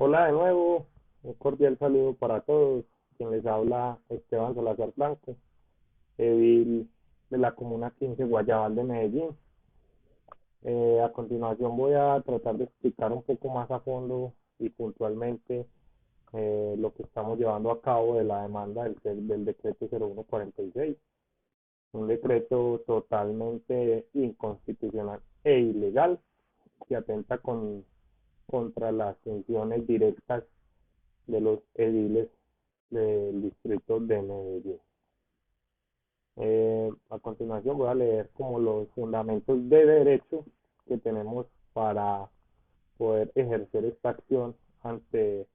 Hola de nuevo, un cordial saludo para todos. Quien les habla Esteban Salazar Blanco, edil de la Comuna 15 Guayabal de Medellín. A continuación voy a tratar de explicar un poco más a fondo y puntualmente lo que estamos llevando a cabo de la demanda del decreto 0146, un decreto totalmente inconstitucional e ilegal que atenta contra las funciones directas de los ediles del distrito de Medellín. A continuación voy a leer como los fundamentos de derecho que tenemos para poder ejercer esta acción ante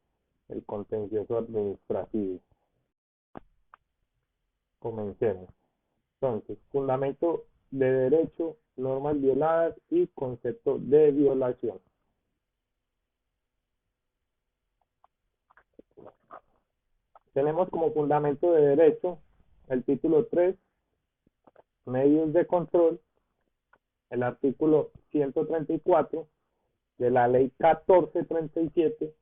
el contencioso administrativo. Comencemos. Entonces, fundamento de derecho, normas violadas y concepto de violación. Tenemos como fundamento de derecho el título 3, medios de control, el artículo 134 de la ley 1437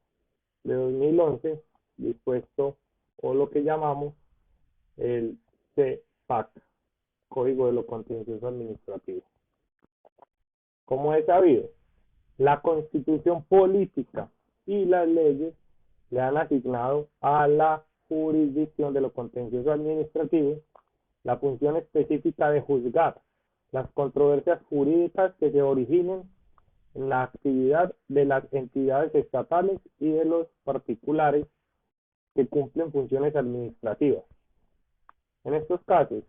de 2011, dispuesto o lo que llamamos el CPAC, Código de lo Contencioso Administrativo. Como es sabido, la constitución política y las leyes le han asignado a la jurisdicción de lo contencioso administrativo la función específica de juzgar las controversias jurídicas que se originen en la actividad de las entidades estatales y de los particulares que cumplen funciones administrativas. En estos casos,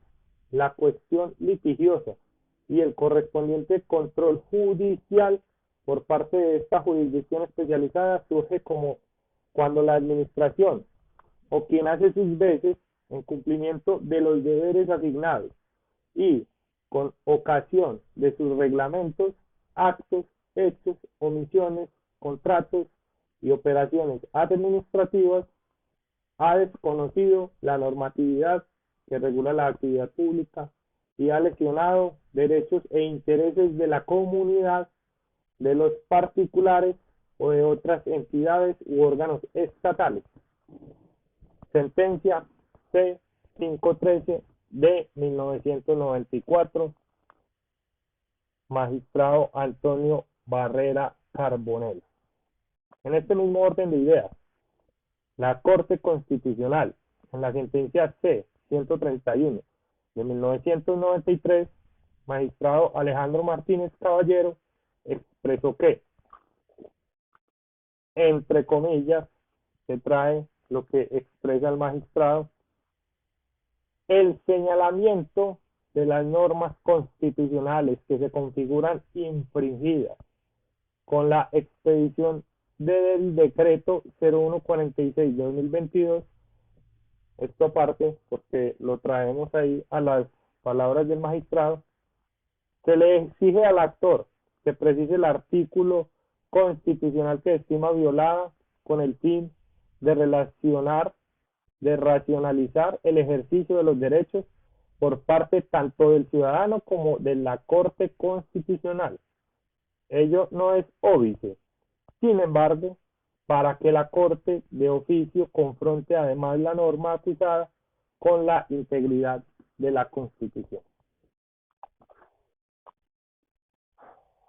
la cuestión litigiosa y el correspondiente control judicial por parte de esta jurisdicción especializada surge como cuando la administración o quien hace sus veces en cumplimiento de los deberes asignados y con ocasión de sus reglamentos, actos, hechos, omisiones, contratos y operaciones administrativas ha desconocido la normatividad que regula la actividad pública y ha lesionado derechos e intereses de la comunidad, de los particulares o de otras entidades u órganos estatales. Sentencia C-513 de 1994, magistrado Antonio Barrera Carbonell. En este mismo orden de ideas, la Corte Constitucional, en la sentencia C-131 de 1993, magistrado Alejandro Martínez Caballero, expresó que, entre comillas, se trae lo que expresa el magistrado, el señalamiento de las normas constitucionales que se configuran infringidas con la expedición del decreto 0146 de 2022, esto aparte porque lo traemos ahí a las palabras del magistrado, se le exige al actor que precise el artículo constitucional que estima violada con el fin de racionalizar el ejercicio de los derechos por parte tanto del ciudadano como de la Corte Constitucional. Ello no es óbice. Sin embargo, para que la Corte de oficio confronte además la norma acusada con la integridad de la Constitución.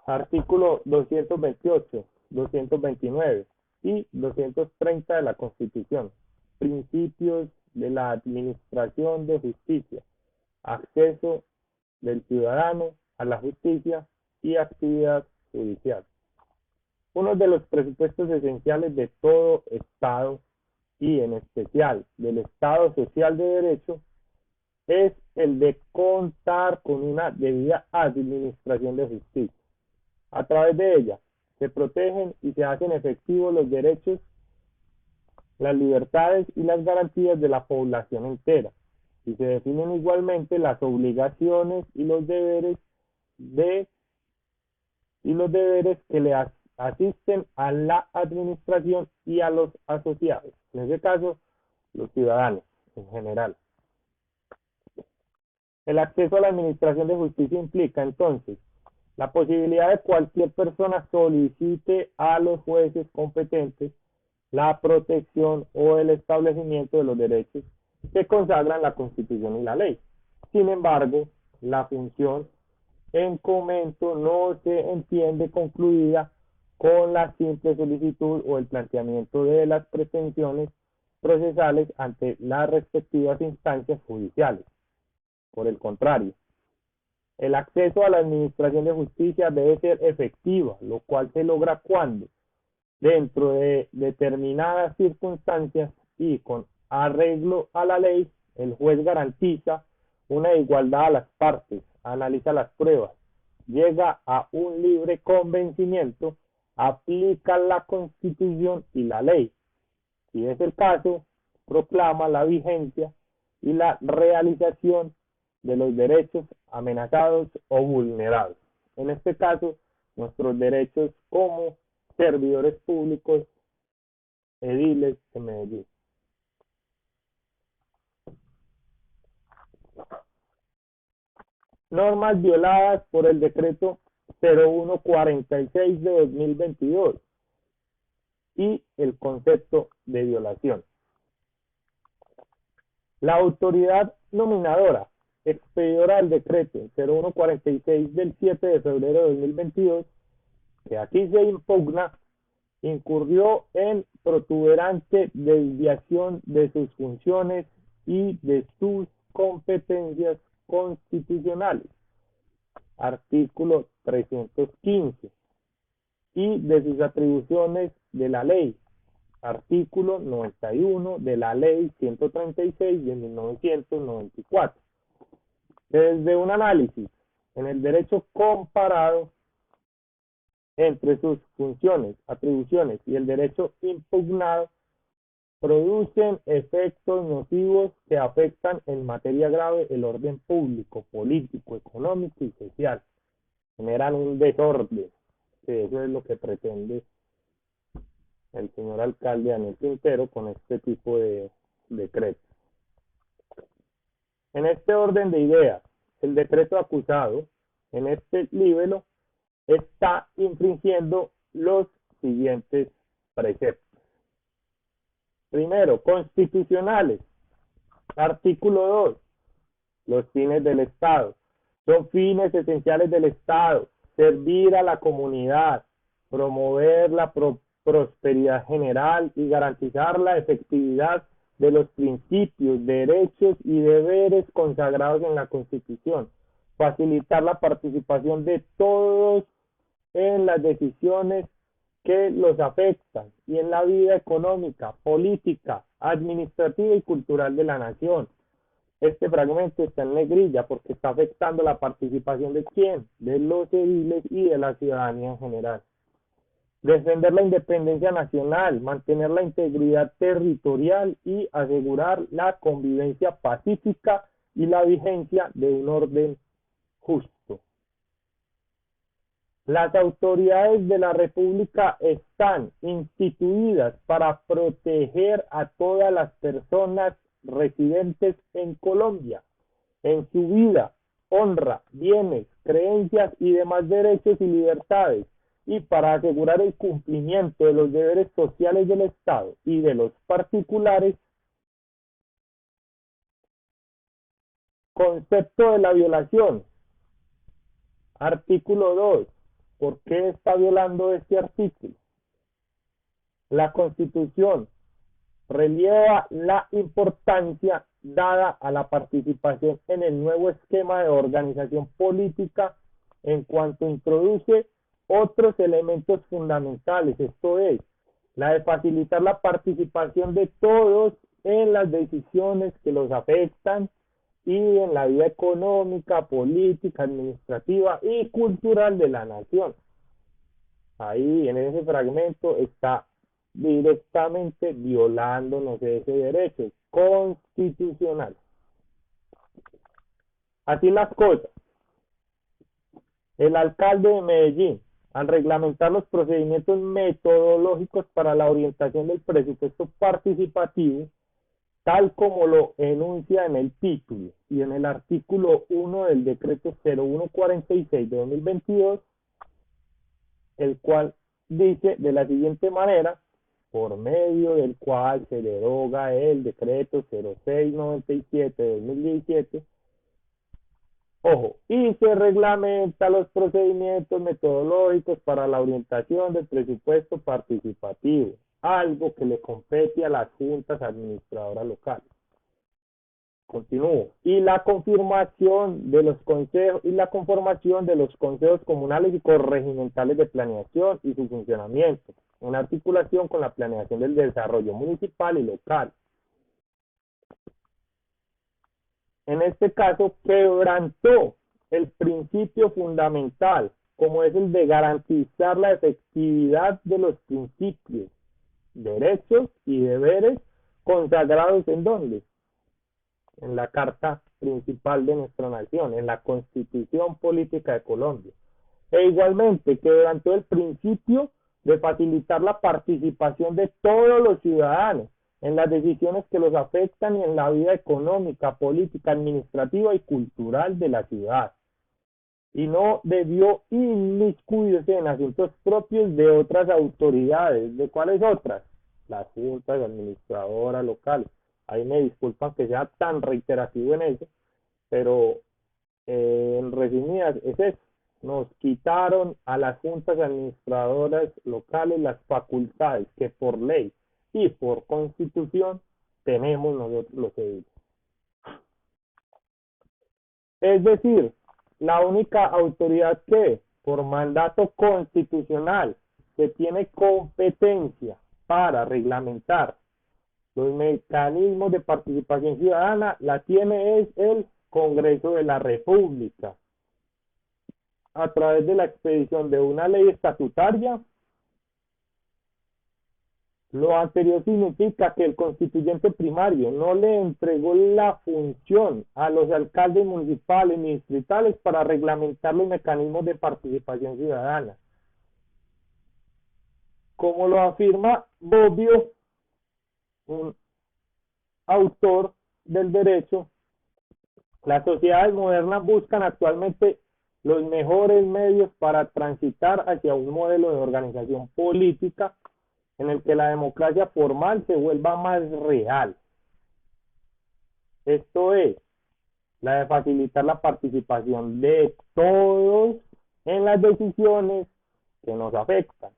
Artículo 228, 229 y 230 de la Constitución. Principios de la administración de justicia, acceso del ciudadano a la justicia y actividad judicial. Uno de los presupuestos esenciales de todo Estado y en especial del Estado social de derecho es el de contar con una debida administración de justicia. A través de ella se protegen y se hacen efectivos los derechos, las libertades y las garantías de la población entera, y se definen igualmente las obligaciones y los deberes que le asisten a la administración y a los asociados, en este caso los ciudadanos en general. El acceso a la administración de justicia implica entonces la posibilidad de cualquier persona solicite a los jueces competentes la protección o el establecimiento de los derechos que consagran la Constitución y la ley. Sin embargo, la función en comento no se entiende concluida con la simple solicitud o el planteamiento de las pretensiones procesales ante las respectivas instancias judiciales. Por el contrario, el acceso a la administración de justicia debe ser efectiva, lo cual se logra cuando, dentro de determinadas circunstancias y con arreglo a la ley, el juez garantiza una igualdad a las partes, analiza las pruebas, llega a un libre convencimiento, aplica la Constitución y la ley. Si es el caso, proclama la vigencia y la realización de los derechos amenazados o vulnerados. En este caso, nuestros derechos como servidores públicos, ediles de Medellín. Normas violadas por el decreto 0146 de 2022 y el concepto de violación. La autoridad nominadora, expedidora del decreto 0146 del 7 de febrero de 2022, que aquí se impugna, incurrió en protuberante desviación de sus funciones y de sus competencias constitucionales, artículo 315, y de sus atribuciones de la ley, artículo 91 de la ley 136 de 1994. Desde un análisis en el derecho comparado entre sus funciones, atribuciones y el derecho impugnado, producen efectos nocivos que afectan en materia grave el orden público, político, económico y social. Generan un desorden, que eso es lo que pretende el señor alcalde Daniel Quintero con este tipo de decretos. En este orden de ideas, el decreto acusado en este libelo está infringiendo los siguientes preceptos. Primero, constitucionales. Artículo 2. Los fines del Estado. Son fines esenciales del Estado: servir a la comunidad, promover la prosperidad general y garantizar la efectividad de los principios, derechos y deberes consagrados en la Constitución, facilitar la participación de todos en las decisiones que los afectan y en la vida económica, política, administrativa y cultural de la nación. Este fragmento está en negrilla porque está afectando la participación de quién, de los ediles y de la ciudadanía en general. Defender la independencia nacional, mantener la integridad territorial y asegurar la convivencia pacífica y la vigencia de un orden justo. Las autoridades de la República están instituidas para proteger a todas las personas residentes en Colombia, en su vida, honra, bienes, creencias y demás derechos y libertades, y para asegurar el cumplimiento de los deberes sociales del Estado y de los particulares. Concepto de la violación. Artículo 2. ¿Por qué está violando este artículo? La Constitución relieva la importancia dada a la participación en el nuevo esquema de organización política en cuanto introduce otros elementos fundamentales, esto es, la de facilitar la participación de todos en las decisiones que los afectan y en la vida económica, política, administrativa y cultural de la nación. Ahí en ese fragmento está directamente violándonos ese derecho constitucional. Así las cosas, el alcalde de Medellín, al reglamentar los procedimientos metodológicos para la orientación del presupuesto participativo, tal como lo enuncia en el título y en el artículo 1 del decreto 0146 de 2022, el cual dice de la siguiente manera: por medio del cual se deroga el decreto 0697 de 2017, ojo, y se reglamenta los procedimientos metodológicos para la orientación del presupuesto participativo, algo que le compete a las juntas administradoras locales. Continúo. Y la conformación de los consejos comunales y corregimentales de planeación y su funcionamiento, en articulación con la planeación del desarrollo municipal y local. En este caso, quebrantó el principio fundamental, como es el de garantizar la efectividad de los principios, derechos y deberes consagrados en ¿dónde? En la Carta Principal de nuestra nación, en la Constitución Política de Colombia. E igualmente quebrantó el principio de facilitar la participación de todos los ciudadanos en las decisiones que los afectan y en la vida económica, política, administrativa y cultural de la ciudad. Y no debió inmiscuirse en asuntos propios de otras autoridades. ¿De cuáles otras? Las juntas administradoras locales. Ahí me disculpan que sea tan reiterativo en eso, pero en resumidas es eso. Nos quitaron a las juntas administradoras locales las facultades que por ley y por constitución tenemos nosotros los ediles. Es decir, la única autoridad que por mandato constitucional que tiene competencia para reglamentar los mecanismos de participación ciudadana la tiene es el Congreso de la República, a través de la expedición de una ley estatutaria. Lo anterior significa que el constituyente primario no le entregó la función a los alcaldes municipales ni distritales para reglamentar los mecanismos de participación ciudadana. Como lo afirma Bobbio, un autor del derecho, las sociedades modernas buscan actualmente los mejores medios para transitar hacia un modelo de organización política en el que la democracia formal se vuelva más real. Esto es, la de facilitar la participación de todos en las decisiones que nos afectan.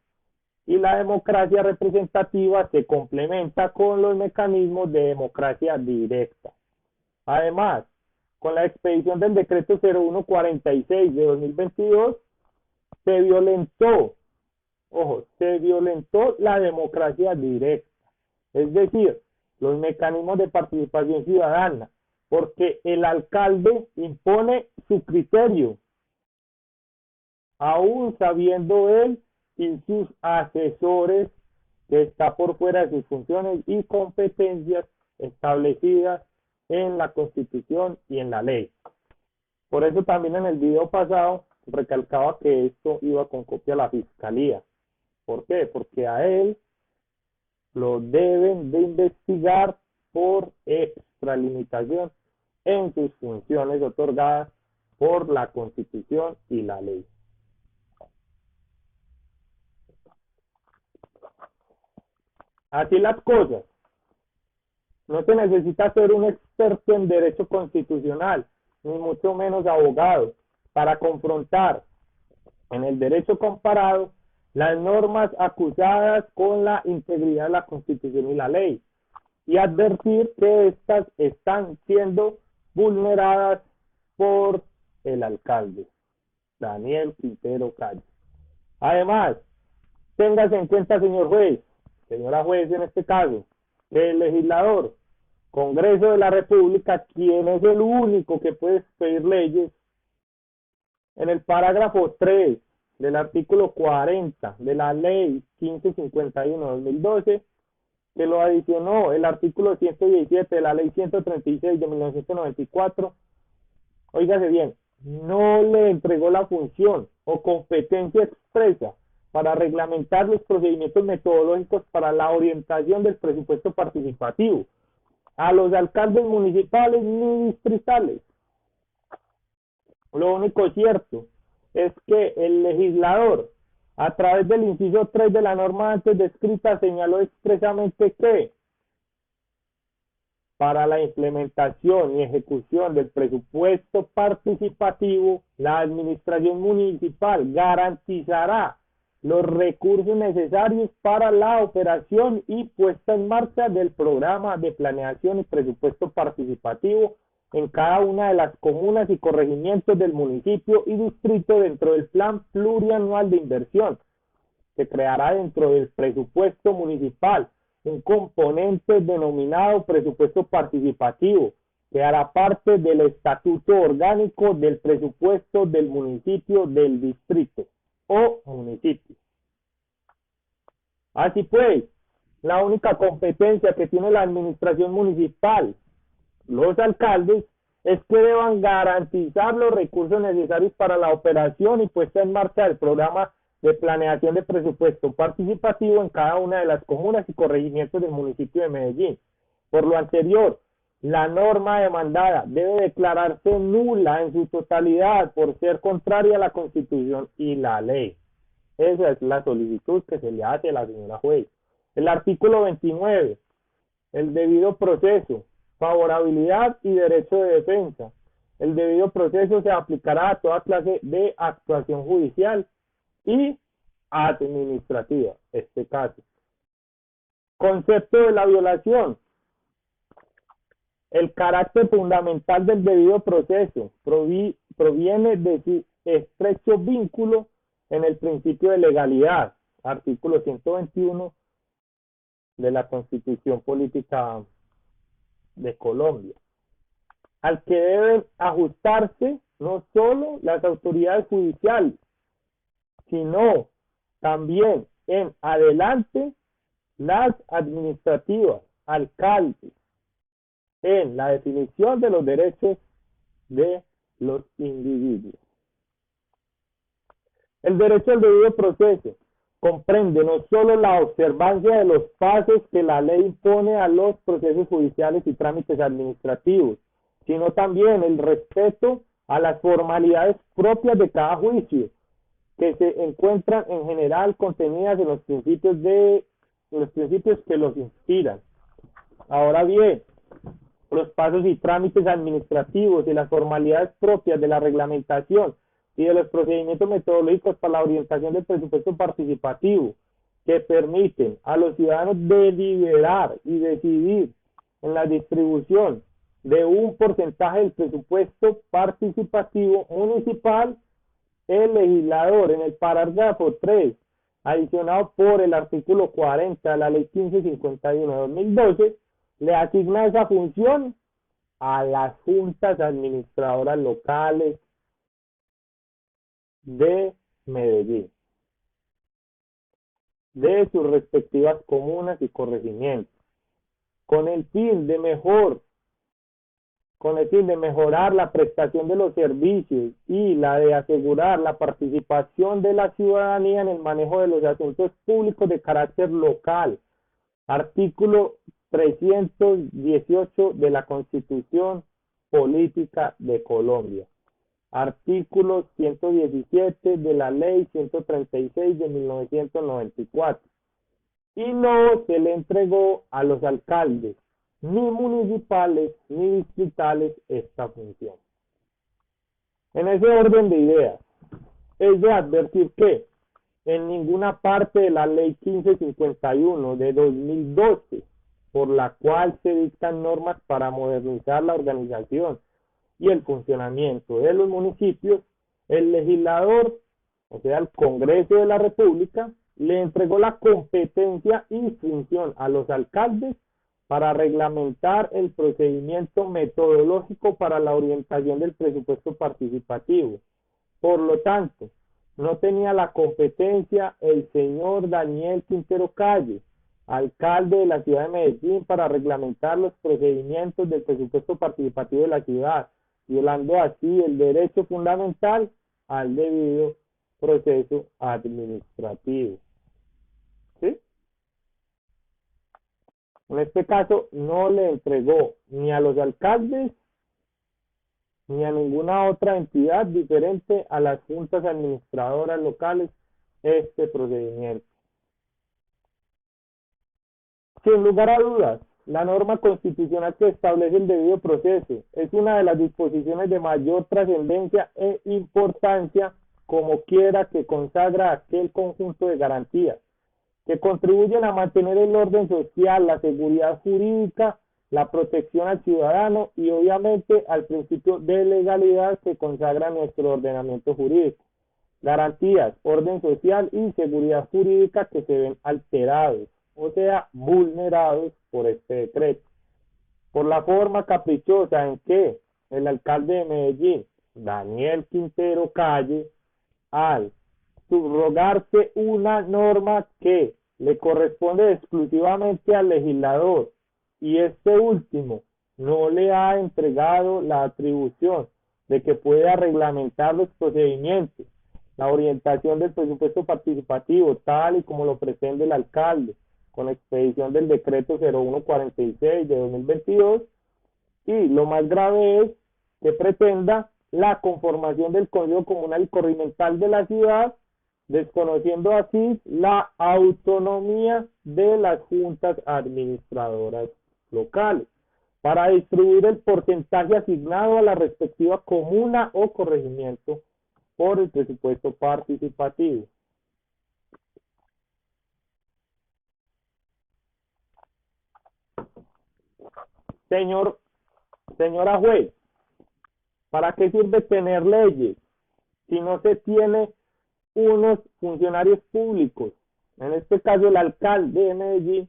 Y la democracia representativa se complementa con los mecanismos de democracia directa. Además, con la expedición del decreto 0146 de 2022, se violentó la democracia directa, es decir, los mecanismos de participación ciudadana, porque el alcalde impone su criterio, aún sabiendo él y sus asesores que está por fuera de sus funciones y competencias establecidas en la Constitución y en la ley. Por eso también en el video pasado recalcaba que esto iba con copia a la Fiscalía. ¿Por qué? Porque a él lo deben de investigar por extralimitación en sus funciones otorgadas por la Constitución y la ley. Así las cosas. No se necesita ser un experto en derecho constitucional, ni mucho menos abogado, para confrontar en el derecho comparado las normas acusadas con la integridad de la Constitución y la ley, y advertir que éstas están siendo vulneradas por el alcalde, Daniel Quintero Calle. Además, téngase en cuenta, señor juez, señora juez en este caso, que el legislador, Congreso de la República, quien es el único que puede expedir leyes, en el parágrafo 3 del artículo 40 de la ley 1551-2012, que lo adicionó el artículo 117 de la ley 136 de 1994, óigase bien, no le entregó la función o competencia expresa para reglamentar los procedimientos metodológicos para la orientación del presupuesto participativo a los alcaldes municipales ni distritales. Lo único cierto es que el legislador A través del inciso 3 de la norma antes descrita señaló expresamente que para la implementación y ejecución del presupuesto participativo, la administración municipal garantizará los recursos necesarios para la operación y puesta en marcha del programa de planeación y presupuesto participativo en cada una de las comunas y corregimientos del municipio y distrito dentro del plan plurianual de inversión. Se creará dentro del presupuesto municipal un componente denominado presupuesto participativo, que hará parte del estatuto orgánico del presupuesto del municipio del distrito o municipio. Así pues, la única competencia que tiene la administración municipal, los alcaldes, es que deban garantizar los recursos necesarios para la operación y puesta en marcha del programa de planeación de presupuesto participativo en cada una de las comunas y corregimientos del municipio de Medellín. Por lo anterior, la norma demandada debe declararse nula en su totalidad por ser contraria a la Constitución y la ley. Esa es la solicitud que se le hace a la señora juez. El artículo 29, el debido proceso, favorabilidad y derecho de defensa. El debido proceso se aplicará a toda clase de actuación judicial y administrativa, este caso. Concepto de la violación. El carácter fundamental del debido proceso proviene de su estrecho vínculo en el principio de legalidad, artículo 121 de la Constitución Política de Colombia, al que deben ajustarse no solo las autoridades judiciales, sino también en adelante las administrativas, alcaldes, en la definición de los derechos de los individuos. El derecho al debido proceso comprende no solo la observancia de los pasos que la ley impone a los procesos judiciales y trámites administrativos, sino también el respeto a las formalidades propias de cada juicio, que se encuentran en general contenidas en los principios que los inspiran. Ahora bien, los pasos y trámites administrativos y las formalidades propias de la reglamentación y de los procedimientos metodológicos para la orientación del presupuesto participativo, que permiten a los ciudadanos deliberar y decidir en la distribución de un porcentaje del presupuesto participativo municipal. El legislador, en el parágrafo 3, adicionado por el artículo 40 de la Ley 1551 de 2012, le asigna esa función a las juntas administradoras locales de Medellín, de sus respectivas comunas y corregimientos, con el fin de mejorar la prestación de los servicios y la de asegurar la participación de la ciudadanía en el manejo de los asuntos públicos de carácter local. Artículo 318 de la Constitución Política de Colombia. Artículo 117 de la Ley 136 de 1994. Y no se le entregó a los alcaldes ni municipales ni distritales esta función. En ese orden de ideas, es de advertir que en ninguna parte de la Ley 1551 de 2012, por la cual se dictan normas para modernizar la organización y el funcionamiento de los municipios, el legislador, o sea, el Congreso de la República, le entregó la competencia y función a los alcaldes para reglamentar el procedimiento metodológico para la orientación del presupuesto participativo. Por lo tanto, no tenía la competencia el señor Daniel Quintero Calle, alcalde de la ciudad de Medellín, para reglamentar los procedimientos del presupuesto participativo de la ciudad, violando así el derecho fundamental al debido proceso administrativo. ¿Sí? En este caso, no le entregó ni a los alcaldes ni a ninguna otra entidad diferente a las juntas administradoras locales este procedimiento. Sin lugar a dudas, la norma constitucional que establece el debido proceso es una de las disposiciones de mayor trascendencia e importancia, como quiera que consagra aquel conjunto de garantías que contribuyen a mantener el orden social, la seguridad jurídica, la protección al ciudadano y obviamente al principio de legalidad que consagra nuestro ordenamiento jurídico. Garantías, orden social y seguridad jurídica que se ven alterados, o sea, vulnerados por este decreto. Por la forma caprichosa en que el alcalde de Medellín, Daniel Quintero Calle, al subrogarse una norma que le corresponde exclusivamente al legislador y este último no le ha entregado la atribución de que pueda reglamentar los procedimientos, la orientación del presupuesto participativo tal y como lo pretende el alcalde con expedición del decreto 0146 de 2022, y lo más grave es que pretenda la conformación del Consejo Comunal y Corrimental de la ciudad, desconociendo así la autonomía de las juntas administradoras locales para distribuir el porcentaje asignado a la respectiva comuna o corregimiento por el presupuesto participativo. Señora juez, ¿para qué sirve tener leyes si no se tiene unos funcionarios públicos, en este caso el alcalde de Medellín,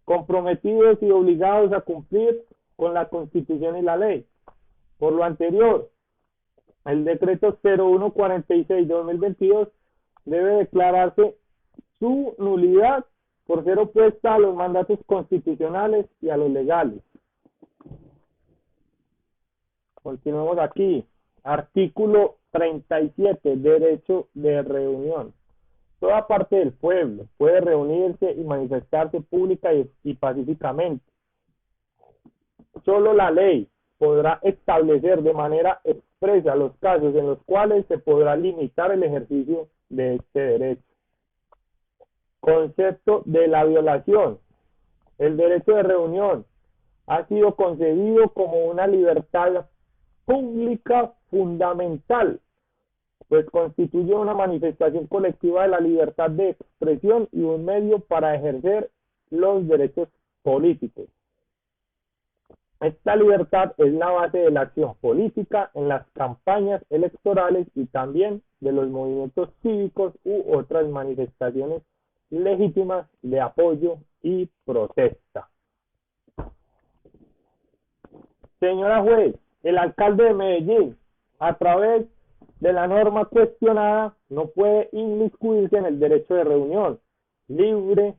comprometidos y obligados a cumplir con la Constitución y la ley? Por lo anterior, el decreto 0146 de 2022 debe declararse su nulidad por ser opuesta a los mandatos constitucionales y a los legales. Continuemos aquí. Artículo 37. Derecho de reunión. Toda parte del pueblo puede reunirse y manifestarse pública y pacíficamente. Solo la ley podrá establecer de manera expresa los casos en los cuales se podrá limitar el ejercicio de este derecho. Concepto de la violación. El derecho de reunión ha sido concebido como una libertad pública fundamental, pues constituye una manifestación colectiva de la libertad de expresión y un medio para ejercer los derechos políticos. Esta libertad es la base de la acción política en las campañas electorales y también de los movimientos cívicos u otras manifestaciones legítimas de apoyo y protesta. Señora juez, el alcalde de Medellín, a través de la norma cuestionada, no puede inmiscuirse en el derecho de reunión libre,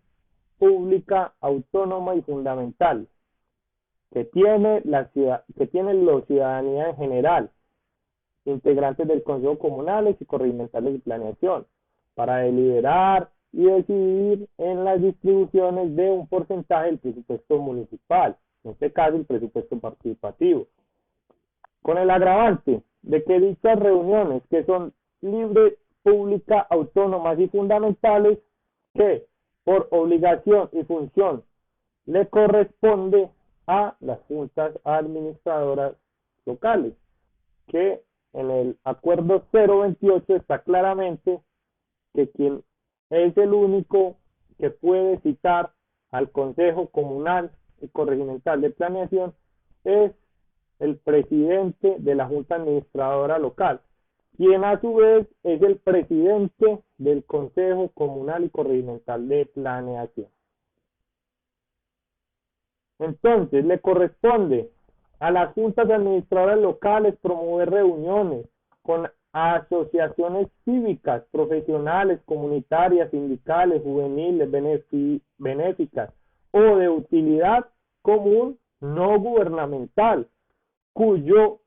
pública, autónoma y fundamental que tiene la ciudadanía en general, integrantes del Consejo Comunales y Corregimientales de Planeación, para deliberar y decidir en las distribuciones de un porcentaje del presupuesto municipal, en este caso el presupuesto participativo, con el agravante de que dichas reuniones, que son libres, públicas, autónomas y fundamentales, que por obligación y función le corresponde a las juntas administradoras locales, que en el acuerdo 028 está claramente que quien es el único que puede citar al Consejo Comunal y Corregimental de Planeación es el presidente de la Junta Administradora Local, quien a su vez es el presidente del Consejo Comunal y Corregimental de Planeación. Entonces, le corresponde a las juntas administradoras locales promover reuniones con asociaciones cívicas, profesionales, comunitarias, sindicales, juveniles, benéficas o de utilidad común no gubernamental, cuyo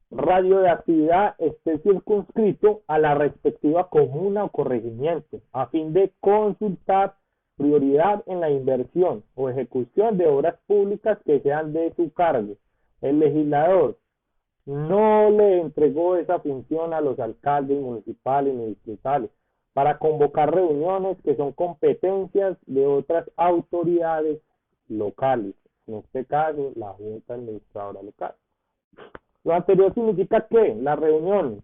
radio de actividad esté circunscrito a la respectiva comuna o corregimiento, a fin de consultar prioridad en la inversión o ejecución de obras públicas que sean de su cargo. El legislador no le entregó esa función a los alcaldes municipales ni distritales, para convocar reuniones que son competencias de otras autoridades locales, en este caso la Junta Administradora Local. Lo anterior significa que las reuniones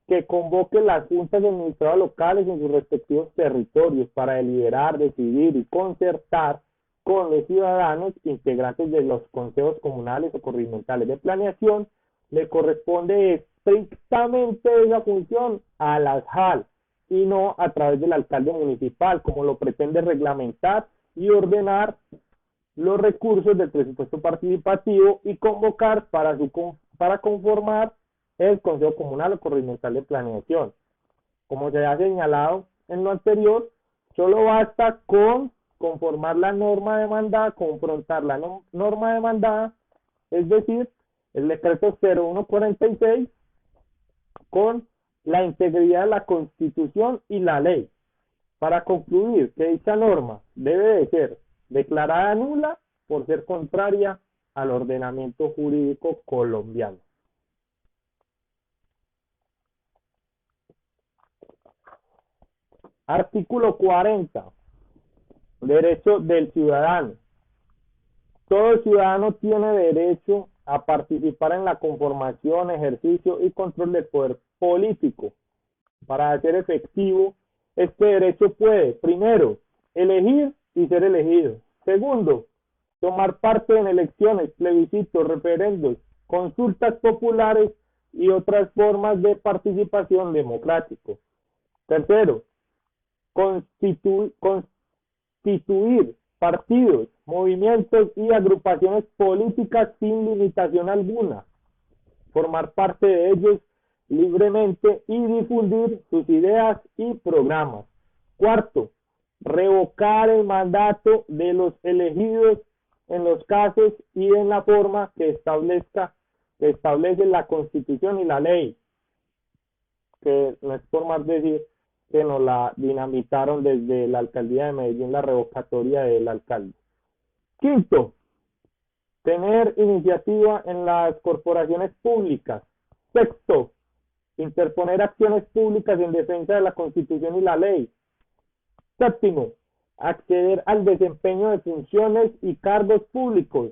que convoque las juntas administradoras locales en sus respectivos territorios para deliberar, decidir y concertar con los ciudadanos integrantes de los consejos comunales o corregidores de planeación, le corresponde estrictamente esa función a las JAL y no a través del alcalde municipal, como lo pretende reglamentar y ordenar los recursos del presupuesto participativo y convocar para conformar el Consejo Comunal o Corregidor de Planeación. Como se ha señalado en lo anterior, solo basta con conformar la norma demandada, confrontar la norma demandada, es decir, el decreto 0146, con la integridad de la Constitución y la ley, para concluir que dicha norma debe de ser declarada nula por ser contraria al ordenamiento jurídico colombiano. Artículo 40. Derecho del ciudadano. Todo ciudadano tiene derecho a participar en la conformación, ejercicio y control del poder político. Para hacer efectivo este derecho puede, primero, elegir y ser elegido. Segundo, tomar parte en elecciones, plebiscitos, referendos, consultas populares y otras formas de participación democrático. Tercero, constituir partidos, movimientos y agrupaciones políticas sin limitación alguna, formar parte de ellos libremente y difundir sus ideas y programas. Cuarto, revocar el mandato de los elegidos en los casos y en la forma que establece la Constitución y la ley, que no es por más decir que nos la dinamitaron desde la alcaldía de Medellín, la revocatoria del alcalde. Quinto, tener iniciativa en las corporaciones públicas. Sexto, interponer acciones públicas en defensa de la Constitución y la ley. Séptimo, acceder al desempeño de funciones y cargos públicos,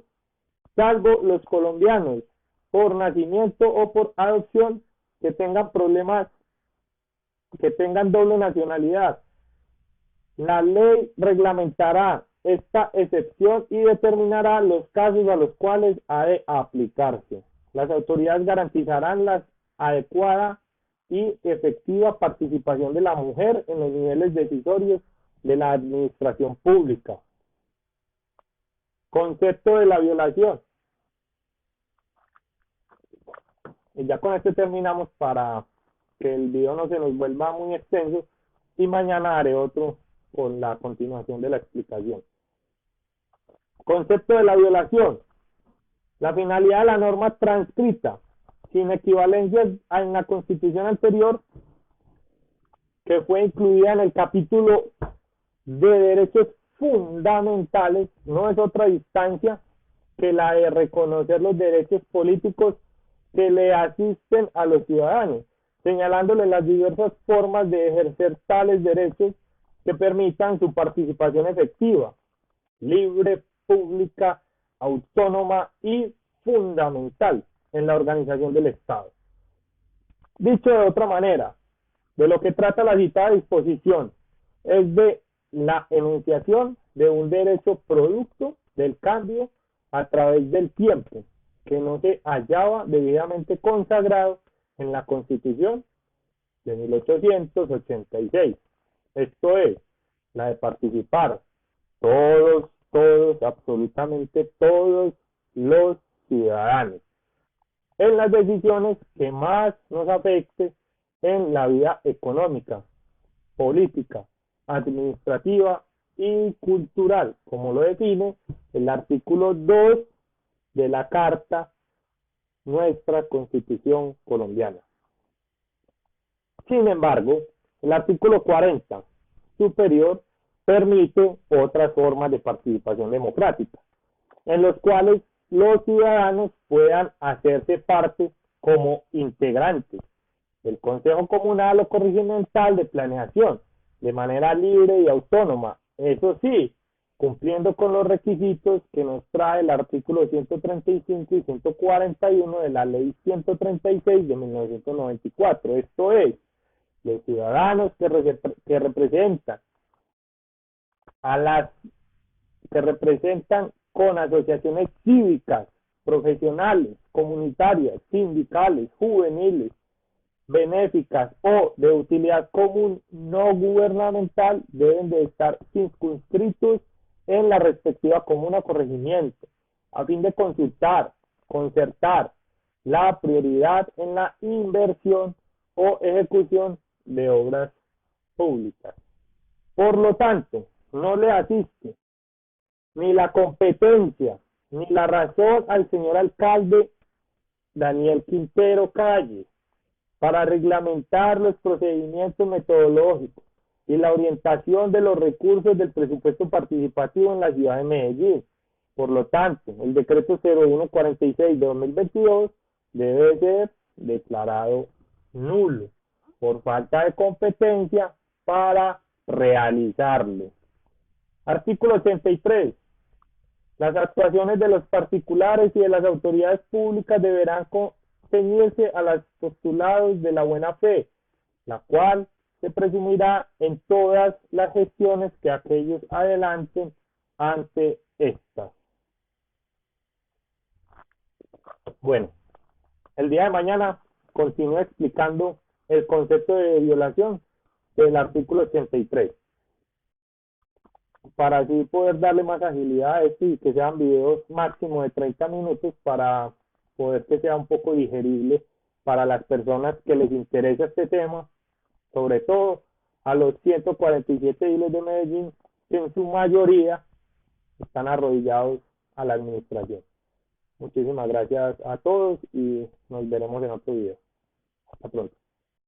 salvo los colombianos, por nacimiento o por adopción, que tengan doble nacionalidad. La ley reglamentará esta excepción y determinará los casos a los cuales ha de aplicarse. Las autoridades garantizarán la adecuada y efectiva participación de la mujer en los niveles decisorios de la administración pública. Concepto de la violación. Y ya con este terminamos para que el video no se nos vuelva muy extenso, y mañana haré otro con la continuación de la explicación. Concepto de la violación. La finalidad de la norma transcrita sin equivalencias en la Constitución anterior, que fue incluida en el capítulo de derechos fundamentales, no es otra instancia que la de reconocer los derechos políticos que le asisten a los ciudadanos, señalándole las diversas formas de ejercer tales derechos que permitan su participación efectiva, libre, pública, autónoma y fundamental en la organización del Estado. Dicho de otra manera, de lo que trata la citada disposición es de la enunciación de un derecho producto del cambio a través del tiempo, que no se hallaba debidamente consagrado en la Constitución de 1886. Esto es, la de participar todos, absolutamente todos los ciudadanos en las decisiones que más nos afecten en la vida económica, política, administrativa y cultural, como lo define el artículo 2 de la Carta, nuestra Constitución colombiana. Sin embargo, el artículo 40 superior permite otras formas de participación democrática, en los cuales los ciudadanos puedan hacerse parte como integrantes del Consejo Comunal o Corregidor de Planeación, de manera libre y autónoma. Eso sí, cumpliendo con los requisitos que nos trae el artículo 135 y 141 de la Ley 136 de 1994. Esto es, los ciudadanos que representan a las que representan con asociaciones cívicas, profesionales, comunitarias, sindicales, juveniles, benéficas o de utilidad común no gubernamental deben de estar circunscritos en la respectiva comuna o corregimiento a fin de concertar la prioridad en la inversión o ejecución de obras públicas. Por lo tanto, no le asiste ni la competencia ni la razón al señor alcalde Daniel Quintero Calle para reglamentar los procedimientos metodológicos y la orientación de los recursos del presupuesto participativo en la ciudad de Medellín. Por lo tanto, el decreto 0146 de 2022 debe ser declarado nulo por falta de competencia para realizarlo. Artículo 83. Las actuaciones de los particulares y de las autoridades públicas deberán ceñirse a los postulados de la buena fe, la cual se presumirá en todas las gestiones que aquellos adelanten ante estas. Bueno, el día de mañana continúo explicando el concepto de violación del artículo 83. Para así poder darle más agilidad a esto y que sean videos máximo de 30 minutos para poder que sea un poco digerible para las personas que les interesa este tema, sobre todo a los 147 ediles de Medellín, que en su mayoría están arrodillados a la administración. Muchísimas gracias a todos y nos veremos en otro video. Hasta pronto.